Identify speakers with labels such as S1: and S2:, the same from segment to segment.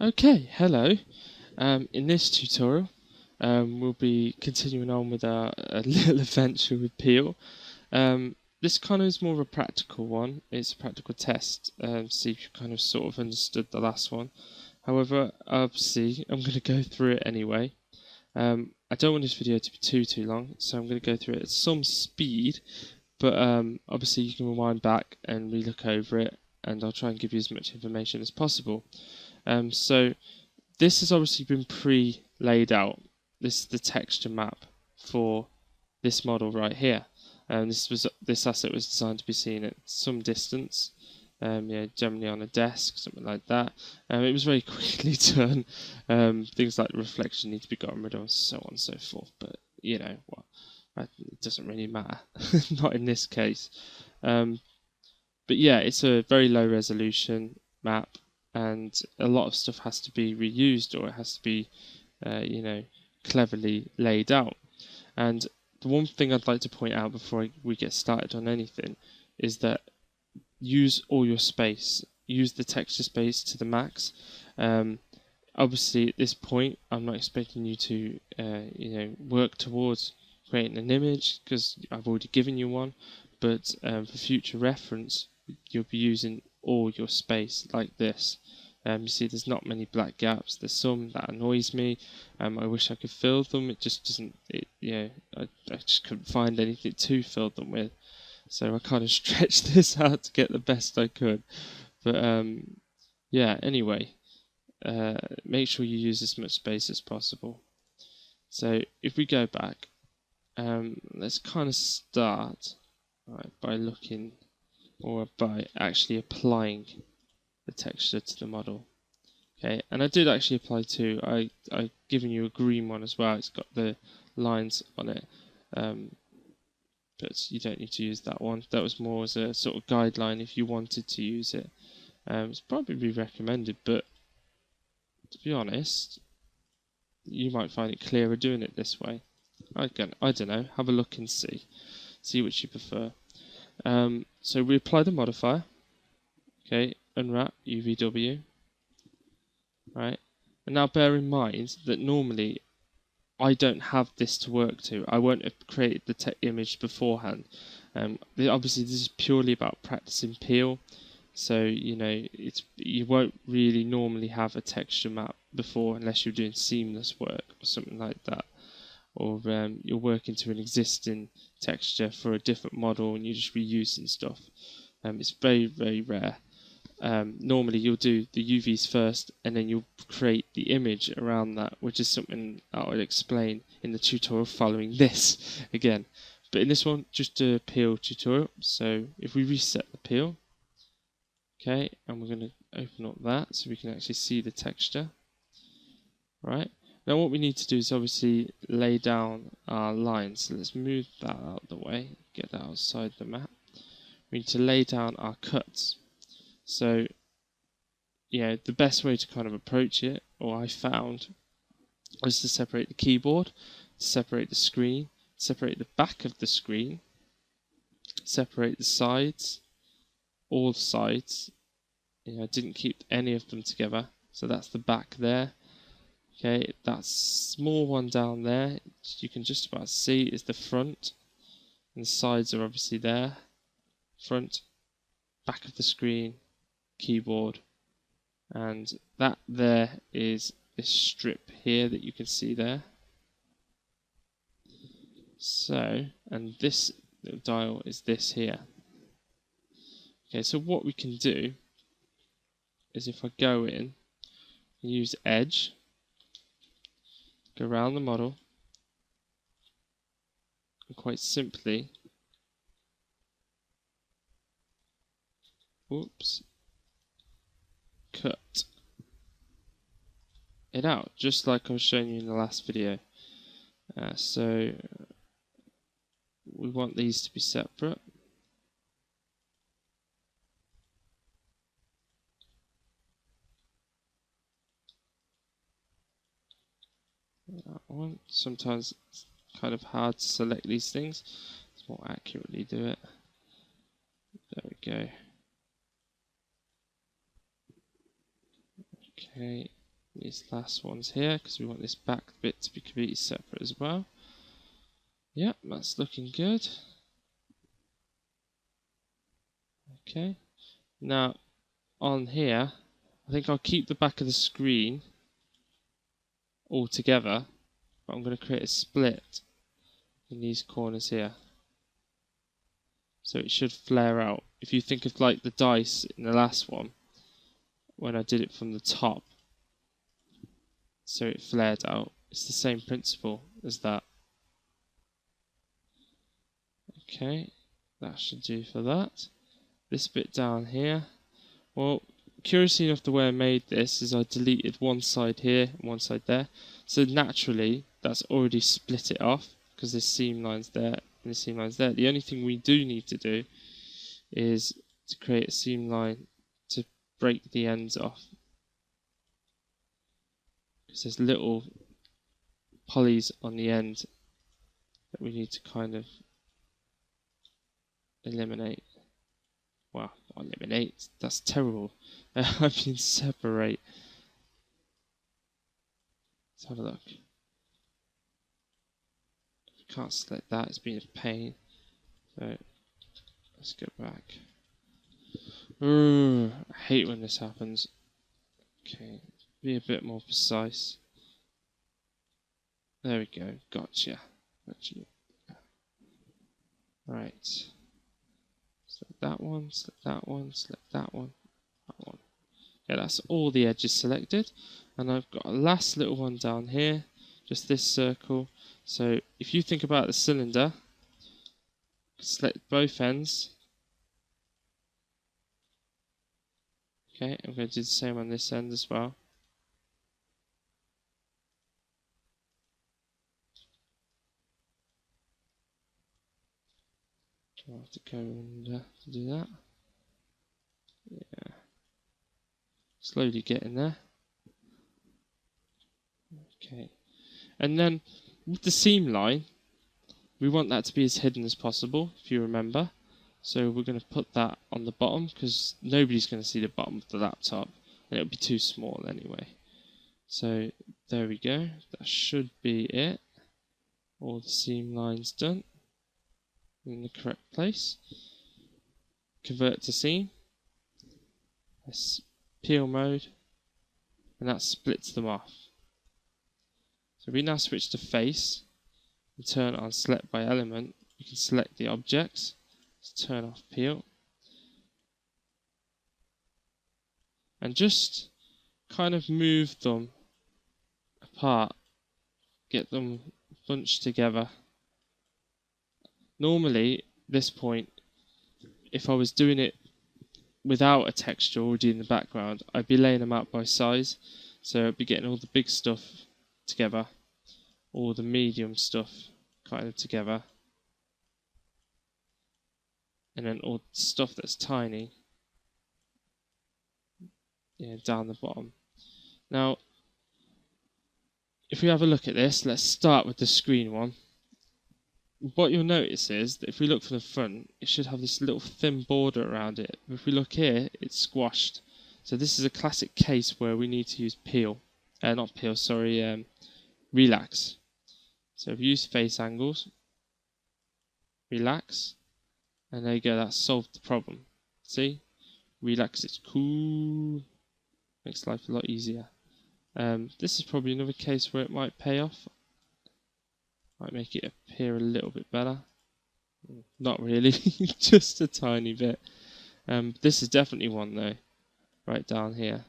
S1: Okay, hello. In this tutorial, we'll be continuing on with our little adventure with Peel. This kind of is more of a practical one. It's a practical test, see if you kind of sort of understood the last one. However, obviously, I'm going to go through it anyway. I don't want this video to be too long, so I'm going to go through it at some speed, but obviously you can rewind back and re-look over it, and I'll try and give you as much information as possible. So this has obviously been pre-laid out. This is the texture map for this model right here. This asset was designed to be seen at some distance, generally on a desk, something like that. It was very quickly done. Things like reflection need to be gotten rid of, and so on and so forth. But you know what? It doesn't really matter. Not in this case. But yeah, it's a very low resolution map, and a lot of stuff has to be reused, or it has to be, cleverly laid out. And the one thing I'd like to point out before we get started on anything is that use all your space. Use the texture space to the max. Obviously, at this point, I'm not expecting you to, work towards creating an image, because I've already given you one. But for future reference, you'll be using all your space like this. You see there's not many black gaps. There's some that annoys me. I wish I could fill them. It just doesn't. I just couldn't find anything to fill them with. So I kind of stretched this out to get the best I could. But anyway, make sure you use as much space as possible. So if we go back, let's kind of start by looking, or by actually applying the texture to the model. Okay, and I did actually apply two. I've given you a green one as well. It's got the lines on it, but you don't need to use that one. That was more as a sort of guideline if you wanted to use it. It's probably recommended, but to be honest, you might find it clearer doing it this way. I don't know. Have a look and see which you prefer. So we apply the modifier. Okay, Unwrap UVW. Right, and now bear in mind that normally I don't have this to work to. I won't have created the image beforehand. Obviously, this is purely about practicing Peel. So you won't really normally have a texture map before, unless you're doing seamless work or something like that, or you're working to an existing texture for a different model and you're just reusing stuff. It's very, very rare. Normally you'll do the UVs first, and then you'll create the image around that, which is something I'll explain in the tutorial following this again. But in this one, just a Peel tutorial. So if we reset the Peel, okay, and we're going to open up that so we can actually see the texture. Right, now what we need to do is obviously lay down our lines. So let's move that out of the way, get that outside the map. We need to lay down our cuts. So, the best way to kind of approach it, or I found, was to separate the keyboard, separate the screen, separate the back of the screen, separate the sides, all sides. I didn't keep any of them together, so that's the back there. Okay, that small one down there, you can just about see, is the front, and the sides are obviously there. Front, back of the screen, keyboard, and that there is this strip here that you can see there. So, and this little dial is this here. Okay, so what we can do is, if I go in, use edge, go around the model, and quite simply, cut it out, just like I was showing you in the last video. So we want these to be separate. That one. Sometimes it's kind of hard to select these things. Let's more accurately do it. There we go. Okay, these last ones here, because we want this back bit to be completely separate as well. Yep, that's looking good. Okay, now on here, I think I'll keep the back of the screen all together, but I'm going to create a split in these corners here. So it should flare out. If you think of like the dice in the last one, when I did it from the top, so it flared out, it's the same principle as that. Okay, that should do for that. This bit down here, well, curiously enough, the way I made this is I deleted one side here and one side there, so naturally that's already split it off because this seam line's there and this seam line's there. The only thing we do need to do is to create a seam line to break the ends off, because there's little pulleys on the end that we need to kind of eliminate. Well, not eliminate, that's terrible. I mean separate. Let's have a look. We can't select that, it's been a pain. So let's go back. I hate when this happens. Okay, be a bit more precise. There we go, gotcha. Right. Select that one, select that one, select that one, that one. Yeah, that's all the edges selected. And I've got a last little one down here, just this circle. So if you think about the cylinder, select both ends. Okay, I'm going to do the same on this end as well. I'll have to go under to do that. Yeah. Slowly getting there. Okay. And then with the seam line, we want that to be as hidden as possible, if you remember. So we're going to put that on the bottom, because nobody's going to see the bottom of the laptop, and it'll be too small anyway. So there we go. That should be it. All the seam lines done in the correct place. Convert to seam. Let's peel mode, and that splits them off. So we now switch to face and turn on select by element. We can select the objects. Let's turn off peel, and just kind of move them apart, get them bunched together. Normally, this point, if I was doing it without a texture already in the background, I'd be laying them out by size. So I'd be getting all the big stuff together, all the medium stuff kind of together, and then all the stuff that's tiny, yeah, down the bottom. Now, if we have a look at this, let's start with the screen one. What you'll notice is that if we look from the front, it should have this little thin border around it. But if we look here, it's squashed. So this is a classic case where we need to use peel. Not peel, sorry, relax. So if you use face angles, relax, and there you go, that solved the problem. See? Relax, it's cool. Makes life a lot easier. This is probably another case where it might pay off. Might make it appear a little bit better. Not really, just a tiny bit. This is definitely one though, right down here.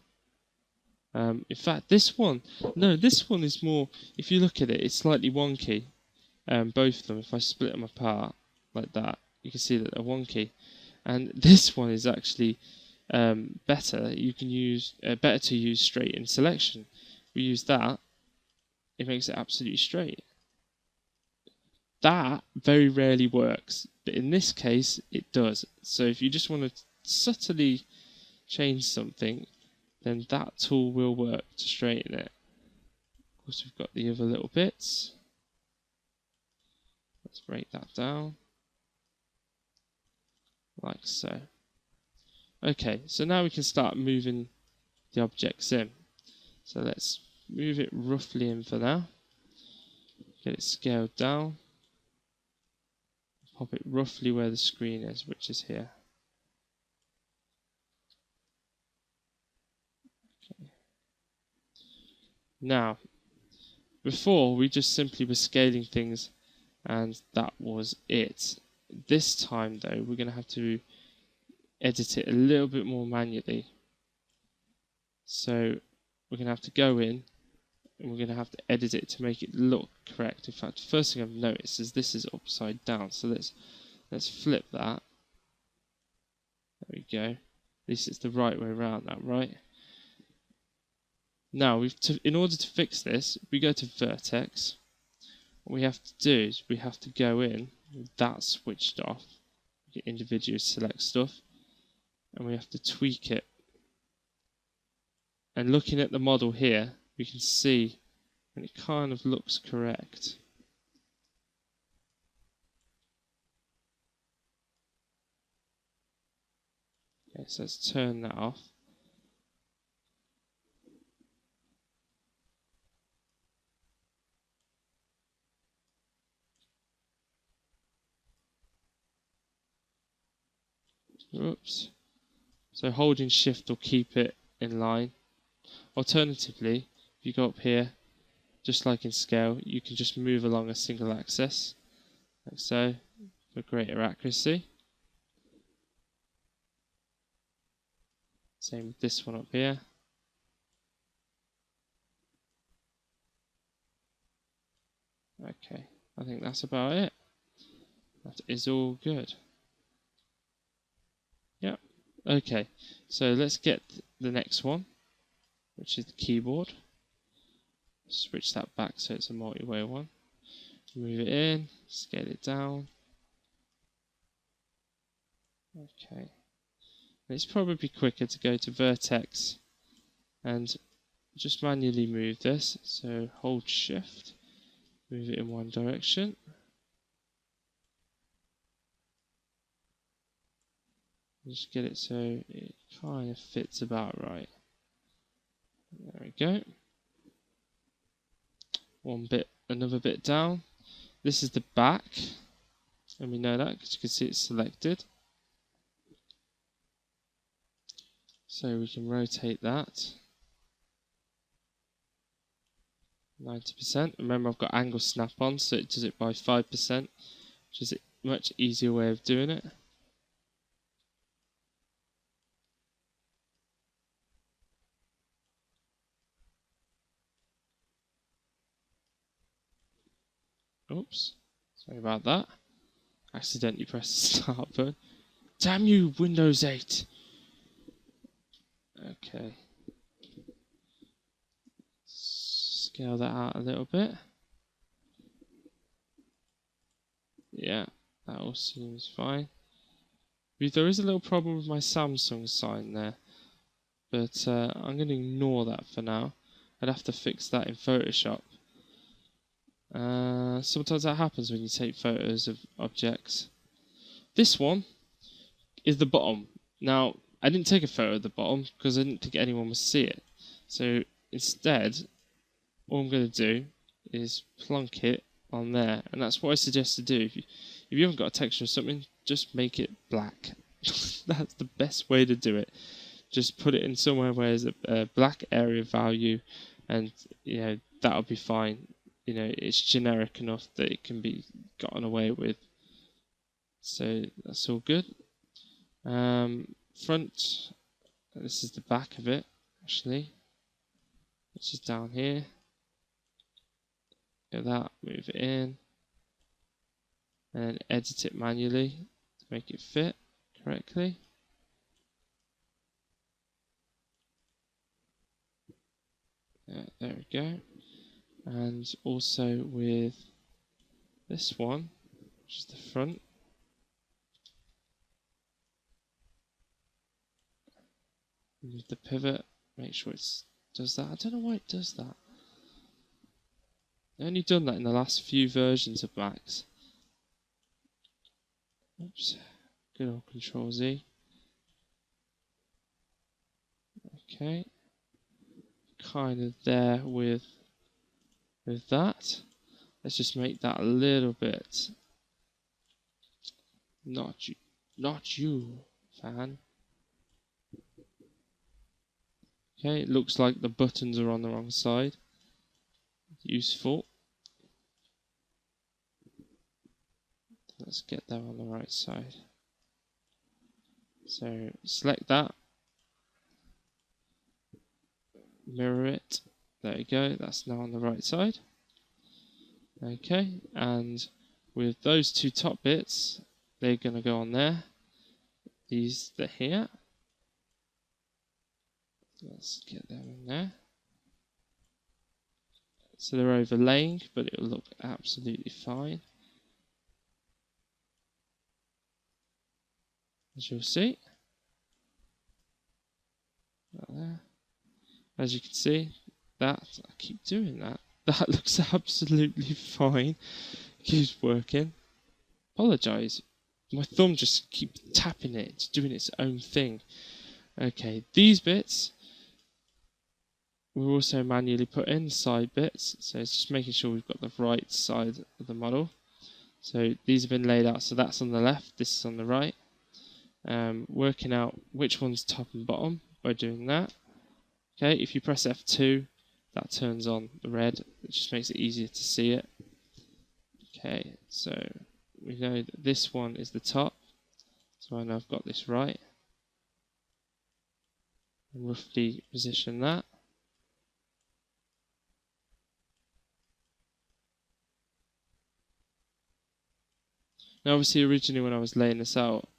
S1: In fact, this one is more, if you look at it, it's slightly wonky. Both of them, if I split them apart like that, you can see that they're wonky. And this one is actually better. You can use better to use straight in selection. We use that, it makes it absolutely straight. That very rarely works, but in this case it does. So if you just want to subtly change something, then that tool will work to straighten it. Of course, we've got the other little bits. Let's break that down like so. Okay, so now we can start moving the objects in. So let's move it roughly in for now. Get it scaled down. Pop it roughly where the screen is, which is here. Okay. Now, before we just simply were scaling things and that was it. This time though, we're going to have to edit it a little bit more manually. So we're going to have to go in and we're going to have to edit it to make it look correct. In fact, the first thing I've noticed is this is upside down. So let's flip that. There we go. At least it's the right way around that, right? Now, in order to fix this, we go to Vertex. What we have to do is we have to go in with that switched off. Individually select stuff. And we have to tweak it. And looking at the model here, we can see when it kind of looks correct. Okay, so let's turn that off. Oops. So holding shift will keep it in line. Alternatively, if you go up here, just like in scale, you can just move along a single axis, like so, for greater accuracy. Same with this one up here. Okay, I think that's about it. That is all good. Yep. Okay, so let's get the next one, which is the keyboard. Switch that back so it's a multi-way one. Move it in, scale it down. Okay. It's probably quicker to go to Vertex and just manually move this. So hold shift, move it in one direction. Just get it so it kind of fits about right. There we go. Another bit down. This is the back, and we know that because you can see it's selected. So we can rotate that 90%. Remember, I've got angle snap on, so it does it by 5%, which is a much easier way of doing it. Oops, sorry about that. Accidentally pressed the start button. Damn you, Windows 8! Okay. Scale that out a little bit. Yeah, that all seems fine. There is a little problem with my Samsung sign there, but I'm going to ignore that for now. I'd have to fix that in Photoshop. Sometimes that happens when you take photos of objects. This one is the bottom. Now, I didn't take a photo of the bottom because I didn't think anyone would see it. So instead, all I'm going to do is plonk it on there, and that's what I suggest to do. If you haven't got a texture or something, just make it black. That's the best way to do it. Just put it in somewhere where there's a black area value, and that'll be fine. It's generic enough that it can be gotten away with. So that's all good. Front, this is the back of it, actually, which is down here. Get that, move it in, and then edit it manually to make it fit correctly. There we go. And also with this one, which is the front. Move the pivot, make sure it does that. I don't know why it does that. I've only done that in the last few versions of Macs. Oops, good old Control Z. Okay, kind of there with that. Let's just make that a little bit. Not you, fan. Okay, it looks like the buttons are on the wrong side. Useful. Let's get them on the right side. So select that, mirror it. There you go, that's now on the right side. Okay, and with those two top bits, they're going to go on there. These, they're here. Let's get them in there. So they're overlaying, but it will look absolutely fine. As you'll see. There. As you can see, I keep doing that. That looks absolutely fine. Keeps working. Apologise. My thumb just keeps tapping it. It's doing its own thing. Okay, these bits we'll also manually put in side bits. So it's just making sure we've got the right side of the model. So these have been laid out. So that's on the left. This is on the right. Working out which one's top and bottom by doing that. Okay, if you press F2, that turns on the red. It just makes it easier to see it. Okay, so we know that this one is the top. So I know I've got this right. And roughly position that. Now obviously originally when I was laying this out,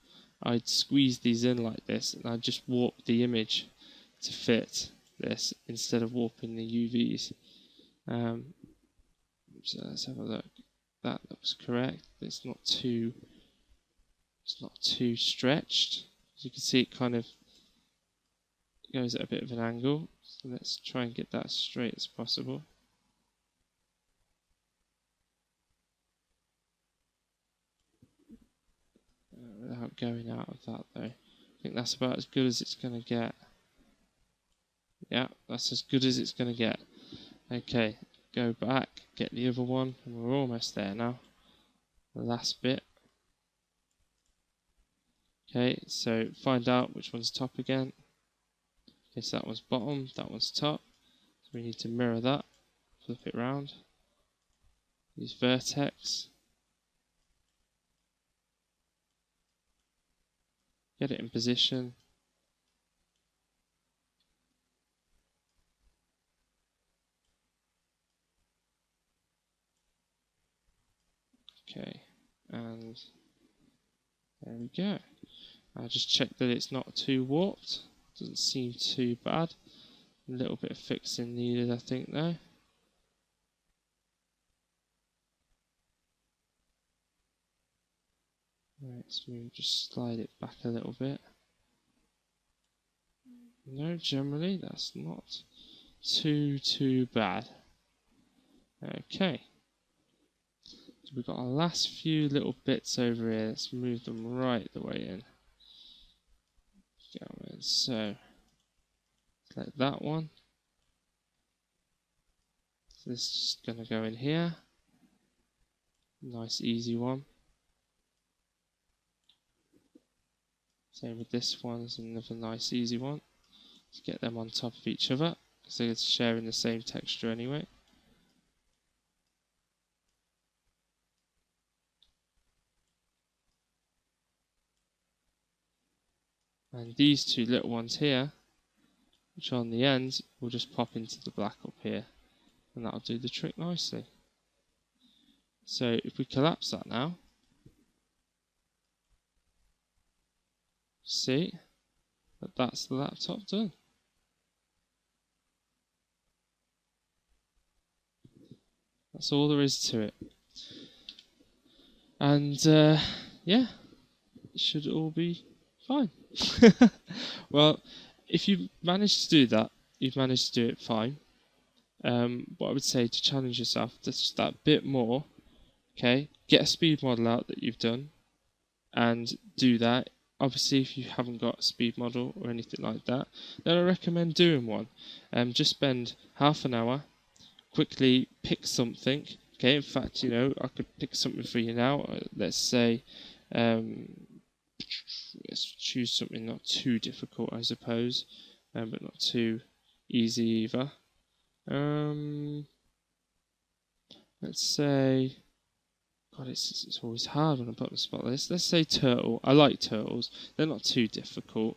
S1: I'd squeeze these in like this and I'd just warp the image to fit this instead of warping the UVs. So let's have a look. That looks correct. It's not too stretched. As you can see, it kind of goes at a bit of an angle. So let's try and get that as straight as possible. Without going out of that though. I think that's about as good as it's going to get. Yeah, that's as good as it's going to get. Okay, go back, get the other one, and we're almost there now. The last bit. Okay, so find out which one's top again. Okay, so that one's bottom, that one's top. So we need to mirror that, flip it round. Use vertex. Get it in position. Okay, and there we go. I'll just check that it's not too warped. Doesn't seem too bad. A little bit of fixing needed, I think, though. Right, so we'll just slide it back a little bit. No, generally that's not too bad. Okay. So we've got our last few little bits over here. Let's move them right the way in. So select that one. So this is just going to go in here. Nice easy one. Same with this one, is another nice easy one. To get them on top of each other, because they're sharing the same texture anyway. And these two little ones here, which are on the end, will just pop into the black up here, and that'll do the trick nicely. So if we collapse that now, see that that's the laptop done. That's all there is to it. And yeah, it should all be fine. Well, if you manage to do that, you've managed to do it fine. What I would say to challenge yourself, just that bit more. Okay, get a speed model out that you've done. and do that. Obviously, if you haven't got a speed model or anything like that, then I recommend doing one. Just spend half an hour, quickly pick something. Okay, in fact, I could pick something for you now. Let's say, let's choose something not too difficult, I suppose, but not too easy either. Let's say, God, it's always hard when I put on the spot list. Let's say turtle. I like turtles. They're not too difficult.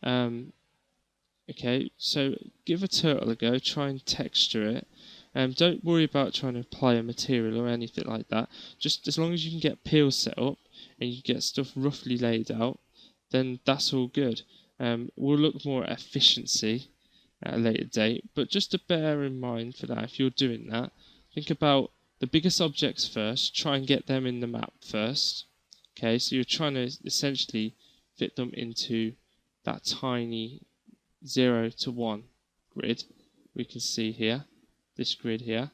S1: Okay, so give a turtle a go. Try and texture it. Don't worry about trying to apply a material or anything like that. Just as long as you can get peels set up and you get stuff roughly laid out, then that's all good. We'll look more at efficiency at a later date, but just to bear in mind for that, if you're doing that, think about the biggest objects first. Try and get them in the map first. Okay, so you're trying to essentially fit them into that tiny 0 to 1 grid we can see here, this grid here.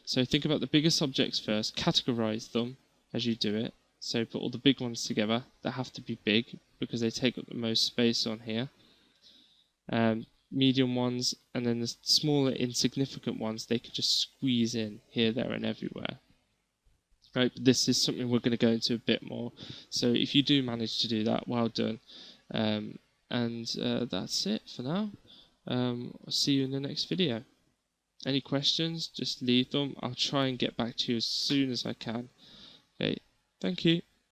S1: So think about the biggest objects first, categorize them as you do it. So put all the big ones together that have to be big because they take up the most space on here. Medium ones, and then the smaller insignificant ones, they could just squeeze in here, there and everywhere. Right, but this is something we're going to go into a bit more. So if you do manage to do that, well done. That's it for now. I'll see you in the next video. Any questions, just leave them. I'll try and get back to you as soon as I can. Okay, thank you.